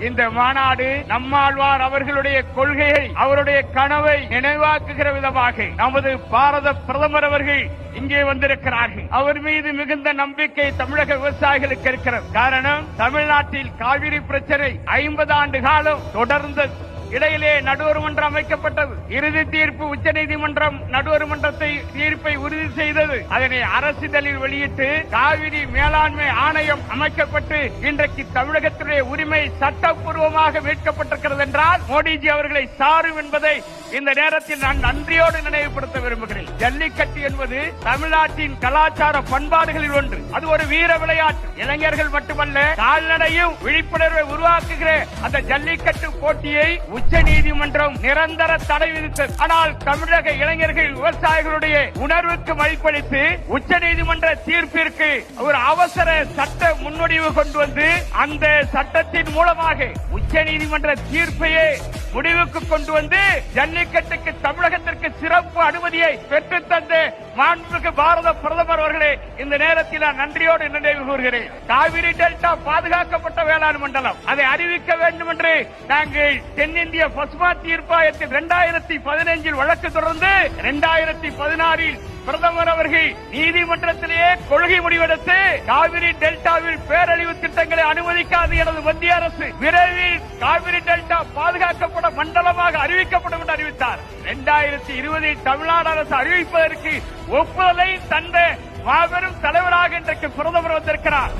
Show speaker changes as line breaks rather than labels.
இந்த மாநாடு நம்மாழ்வார் அவர்களுடைய கொள்கையை, அவருடைய கனவை நினைவாக்குகிற விதமாக நமது பாரத பிரதமர் அவர்கள் இங்கே வந்திருக்கிறார்கள். அவர் மீது மிகுந்த நம்பிக்கை தமிழக விவசாயிகளுக்கு இருக்கிறது. காரணம், தமிழ்நாட்டில் காவிரி பிரச்சனை 50 ஆண்டு காலம் தொடர்ந்தது. இடையிலே நடுவர் மன்றம் அமைக்கப்பட்டது. இறுதி தீர்ப்பு உச்சநீதிமன்றம் நடுவர் மன்றத்தை தீர்ப்பை உறுதி செய்தது. அதனை அரசிதழில் வெளியிட்டு காவிரி மேலாண்மை ஆணையம் அமைக்கப்பட்டு இன்றைக்கு தமிழகத்துடைய உரிமை சட்டப்பூர்வமாக மீட்கப்பட்டிருக்கிறது என்றால் மோடிஜி அவர்களை சாரும் என்பதை இந்த நேரத்தில் நான் நன்றியோடு நினைவுபடுத்த விரும்புகிறேன். ஜல்லிக்கட்டு என்பது தமிழ்நாட்டின் கலாச்சார பண்பாடுகளில் ஒன்று. அது ஒரு வீர விளையாட்டு. இளைஞர்கள் மட்டுமல்ல, கால்நடையும் விழிப்புணர்வை உருவாக்குகிற அந்த ஜல்லிக்கட்டு போட்டியை உச்சநீதிமன்றம் நிரந்தர தடை விதித்தது. ஆனால் தமிழக இளைஞர்கள், விவசாயிகளுடைய உணர்வுக்கு மதிப்பளித்து உச்சநீதிமன்ற தீர்ப்பிற்கு ஒரு அவசர சட்ட முன்வடிவு கொண்டு வந்து அந்த சட்டத்தின் மூலமாக உச்சநீதிமன்ற தீர்ப்பையே முடிவுக்கு கொண்டு வந்து ஜல்லிக்கட்டுக்கு தமிழகத்திற்கு சிறப்பு அனுமதியை பெற்றுத் தந்த மாண்புமிகு பாரத பிரதமர் அவர்களே இந்த நேரத்தில் நான் நன்றியோடு நினைவு கூறுகிறேன். காவிரி டெல்டா பாதுகாக்கப்பட்ட வேளாண் மண்டலம், அதை அறிவிக்க வேண்டும் என்று நாங்கள் தென்னிந்திய பசுமா தீர்ப்பாயத்தில் 2015 வழக்கு தொடர்ந்து 2016 பிரதமர் அவர்கள் நீதிமன்றத்திலேயே கொள்கை முடிவெடுத்து காவிரி டெல்டாவில் பேரழிவு திட்டங்களை அனுமதிக்காது எனது மத்திய அரசு விரைவில் காவிரி டெல்டா பாதுகாக்கப்பட்ட மண்டலமாக அறிவிக்கப்படும் என்று அறிவித்தார். 2020 தமிழ்நாடு அரசு அறிவிப்பதற்கு ஒப்புதலை தந்த மாபெரும் தலைவராக இன்றைக்கு பிரதமர் வந்திருக்கிறார்.